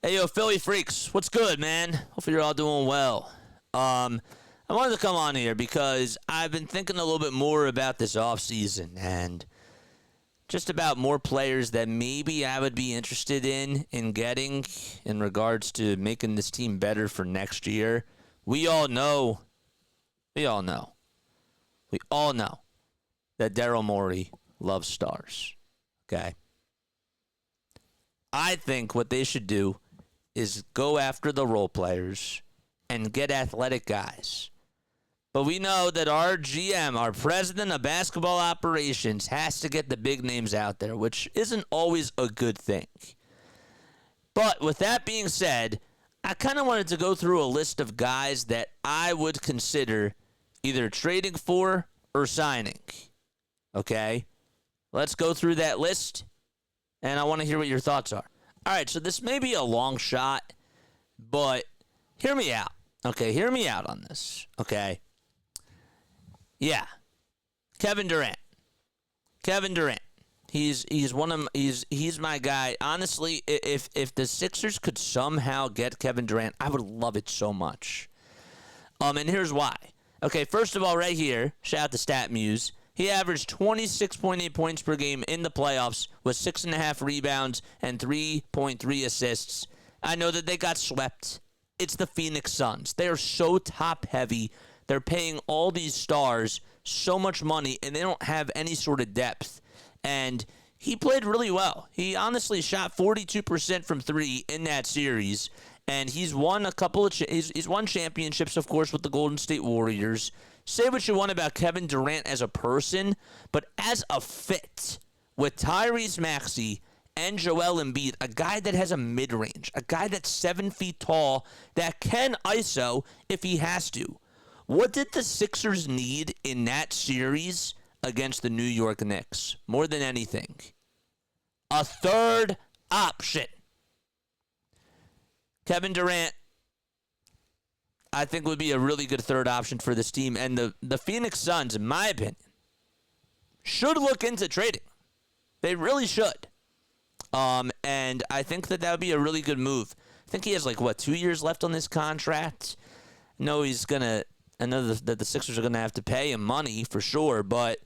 Hey, yo, Philly freaks, what's good, man? Hopefully you're all doing well. I wanted to come on here because I've been thinking a little bit more about this offseason and just about more players that maybe I would be interested in getting in regards to making this team better for next year. We all know, we all know, we all know that Daryl Morey loves stars. Okay? I think what they should do is go after the role players and get athletic guys. But we know that our GM, our president of basketball operations, has to get the big names out there, which isn't always a good thing. But with that being said, I kind of wanted to go through a list of guys that I would consider either trading for or signing. Okay? Let's go through that list, and I want to hear what your thoughts are. All right, so this may be a long shot, but hear me out. Okay, hear me out on this. Okay. Yeah. Kevin Durant. He's my guy. Honestly, if the Sixers could somehow get Kevin Durant, I would love it so much. And here's why. Okay, first of all, right here, shout out to StatMuse. He averaged 26.8 points per game in the playoffs with 6.5 rebounds and 3.3 assists. I know that they got swept. It's the Phoenix Suns. They are so top-heavy. They're paying all these stars so much money, and they don't have any sort of depth. And he played really well. He honestly shot 42% from three in that series, and he's won a couple of he's won championships, of course, with the Golden State Warriors. Say what you want about Kevin Durant as a person, but as a fit with Tyrese Maxey and Joel Embiid, a guy that has a mid-range, a guy that's 7 feet tall, that can ISO if he has to. What did the Sixers need in that series against the New York Knicks? More than anything, a third option. Kevin Durant, I think, would be a really good third option for this team. And the Phoenix Suns, in my opinion, should look into trading. They really should. And I think that would be a really good move. I think he has 2 years left on this contract. I know that the Sixers are going to have to pay him money for sure, but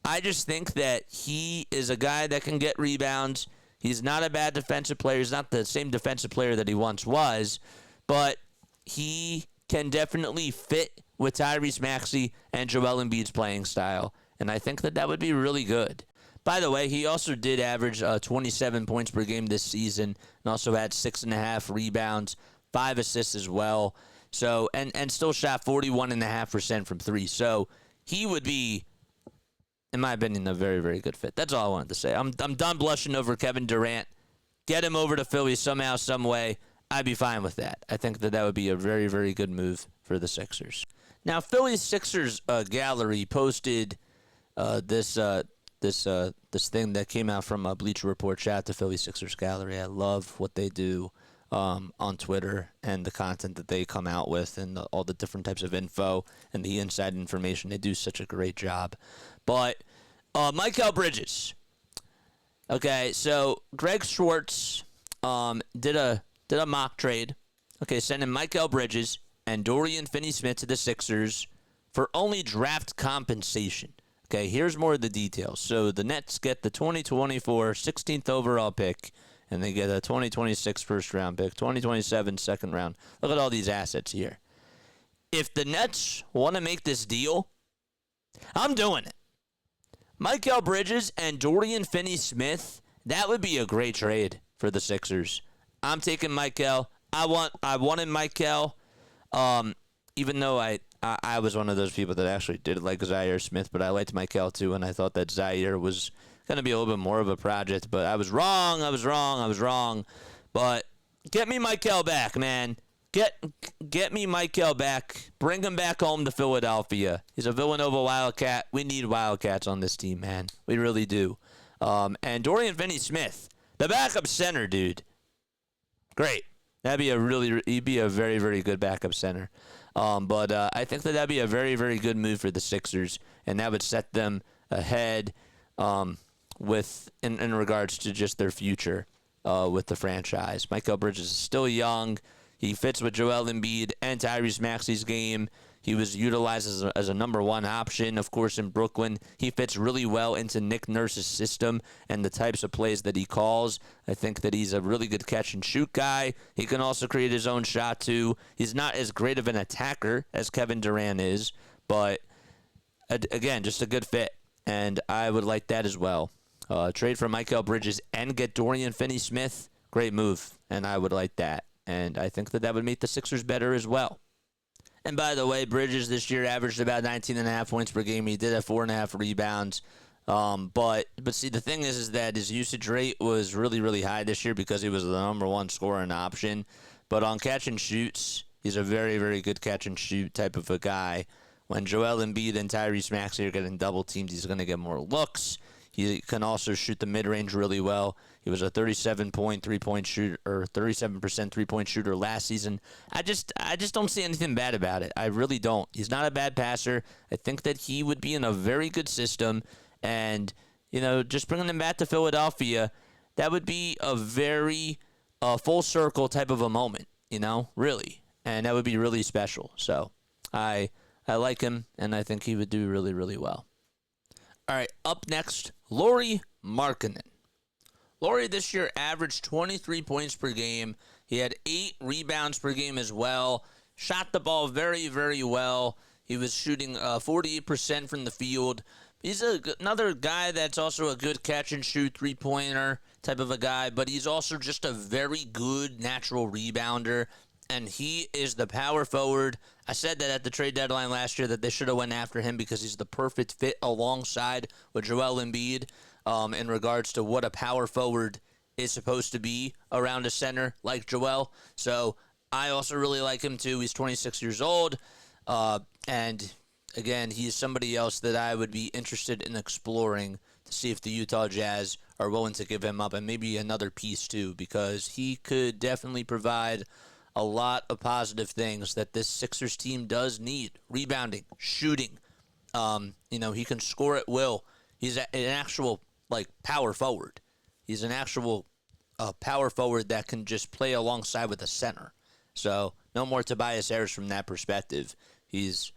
I just think that he is a guy that can get rebounds. He's not a bad defensive player. He's not the same defensive player that he once was, but he can definitely fit with Tyrese Maxey and Joel Embiid's playing style, and I think that would be really good. By the way, he also did average 27 points per game this season and also had 6.5 rebounds, 5 assists as well. So and still shot 41.5% from three. So he would be, in my opinion, a very, very good fit. That's all I wanted to say. I'm done blushing over Kevin Durant. Get him over to Philly somehow, some way. I'd be fine with that. I think that would be a very, very good move for the Sixers. Now, Philly's Sixers gallery posted this thing that came out from Bleacher Report. Shout out to Philly Sixers gallery. I love what they do on Twitter and the content that they come out with and all the different types of info and the inside information. They do such a great job. But Mikal Bridges. Okay, so Greg Schwartz did a mock trade. Okay, sending Mikal Bridges and Dorian Finney-Smith to the Sixers for only draft compensation. Okay, here's more of the details. So the Nets get the 2024 16th overall pick, and they get a 2026 first-round pick, 2027 second round. Look at all these assets here. If the Nets want to make this deal, I'm doing it. Mikal Bridges and Dorian Finney-Smith, that would be a great trade for the Sixers. I'm taking Mikal. I wanted Mikal, even though I was one of those people that actually did like Zaire Smith, but I liked Mikal too, and I thought that Zaire was going to be a little bit more of a project, but I was wrong. But get me Mikal back, man. Get me Mikal back. Bring him back home to Philadelphia. He's a Villanova Wildcat. We need Wildcats on this team, man. We really do. And Dorian Finney-Smith, the backup center, dude. Great. He'd be a very, very good backup center. But I think that'd be a very, very good move for the Sixers, and that would set them ahead in regards to just their future with the franchise. Mikal Bridges is still young. He fits with Joel Embiid and Tyrese Maxey's game. He was utilized as a number one option, of course, in Brooklyn. He fits really well into Nick Nurse's system and the types of plays that he calls. I think that he's a really good catch-and-shoot guy. He can also create his own shot, too. He's not as great of an attacker as Kevin Durant is, but, again, just a good fit, and I would like that as well. Trade for Mikal Bridges and get Dorian Finney-Smith, great move, and I would like that. And I think that would make the Sixers better as well. And by the way, Bridges this year averaged about 19.5 points per game. He did have 4.5 rebounds. But see, the thing is that his usage rate was really, really high this year because he was the number one scorer and option. But on catch and shoots, he's a very, very good catch and shoot type of a guy. When Joel Embiid and Tyrese Maxey are getting double teamed, he's going to get more looks. He can also shoot the mid-range really well. He was a 37-point three-point shooter, or 37% three-point shooter last season. I just don't see anything bad about it. I really don't. He's not a bad passer. I think that he would be in a very good system, and just bringing him back to Philadelphia, that would be a very full circle type of a moment. Really, and that would be really special. So I like him, and I think he would do really, really well. All right, up next, Lauri Markkanen. Lauri this year averaged 23 points per game. He had 8 rebounds per game as well. Shot the ball very, very well. He was shooting 48% from the field. He's another guy that's also a good catch-and-shoot three-pointer type of a guy, but he's also just a very good natural rebounder, and he is the power forward. I said that at the trade deadline last year that they should have went after him because he's the perfect fit alongside with Joel Embiid in regards to what a power forward is supposed to be around a center like Joel. So I also really like him too. He's 26 years old, and again, he's somebody else that I would be interested in exploring to see if the Utah Jazz are willing to give him up, and maybe another piece too, because he could definitely provide a lot of positive things that this Sixers team does need. Rebounding, shooting. He can score at will. He's an actual, power forward. He's an actual power forward that can just play alongside with a center. So, no more Tobias Harris from that perspective. He's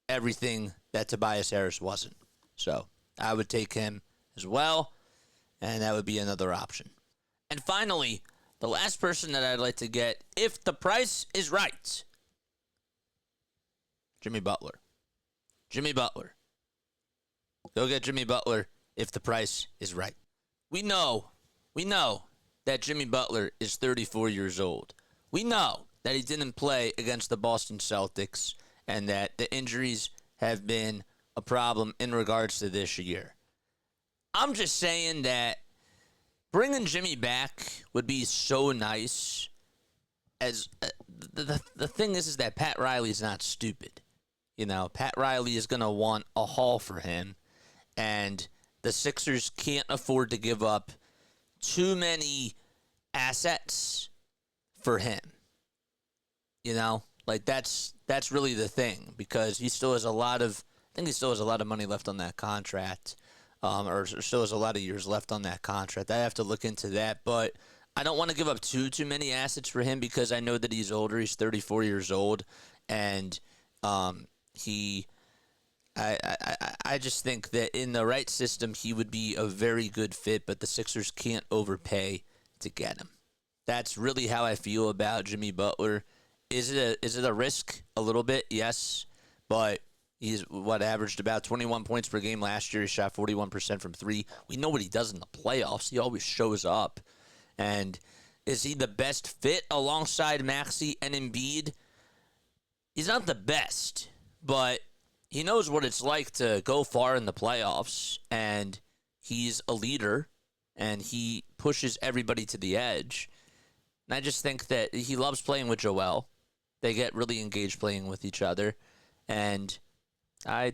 everything that Tobias Harris wasn't. So, I would take him as well, and that would be another option. And finally, the last person that I'd like to get, if the price is right, Jimmy Butler. Jimmy Butler. Go get Jimmy Butler if the price is right. We know that Jimmy Butler is 34 years old. We know that he didn't play against the Boston Celtics and that the injuries have been a problem in regards to this year. I'm just saying that bringing Jimmy back would be so nice. As the thing is that Pat Riley's not stupid. Pat Riley is going to want a haul for him, and the Sixers can't afford to give up too many assets for him. That's really the thing, because he still has a lot of money left on that contract. Or still has a lot of years left on that contract. I have to look into that, but I don't want to give up too many assets for him because I know that he's older. He's 34 years old, and I just think that in the right system he would be a very good fit, but the Sixers can't overpay to get him. That's really how I feel about Jimmy Butler. Is it a risk? A little bit, yes, but he's averaged about 21 points per game last year. He shot 41% from three. We know what he does in the playoffs. He always shows up. And is he the best fit alongside Maxey and Embiid? He's not the best, but he knows what it's like to go far in the playoffs, and he's a leader, and he pushes everybody to the edge. And I just think that he loves playing with Joel. They get really engaged playing with each other, and I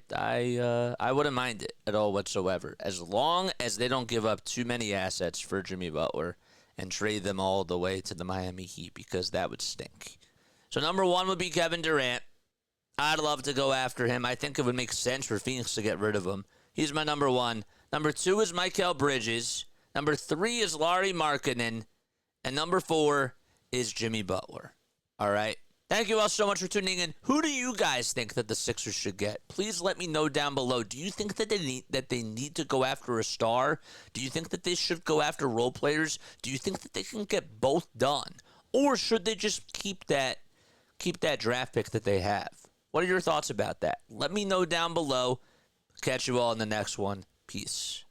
wouldn't mind it at all whatsoever, as long as they don't give up too many assets for Jimmy Butler and trade them all the way to the Miami Heat, because that would stink. So number one would be Kevin Durant. I'd love to go after him. I think it would make sense for Phoenix to get rid of him. He's my number one. Number two is Mikal Bridges. Number three is Lauri Markkanen. And number 4 is Jimmy Butler. All right. Thank you all so much for tuning in. Who do you guys think that the Sixers should get? Please let me know down below. Do you think that they need to go after a star? Do you think that they should go after role players? Do you think that they can get both done? Or should they just keep that draft pick that they have? What are your thoughts about that? Let me know down below. Catch you all in the next one. Peace.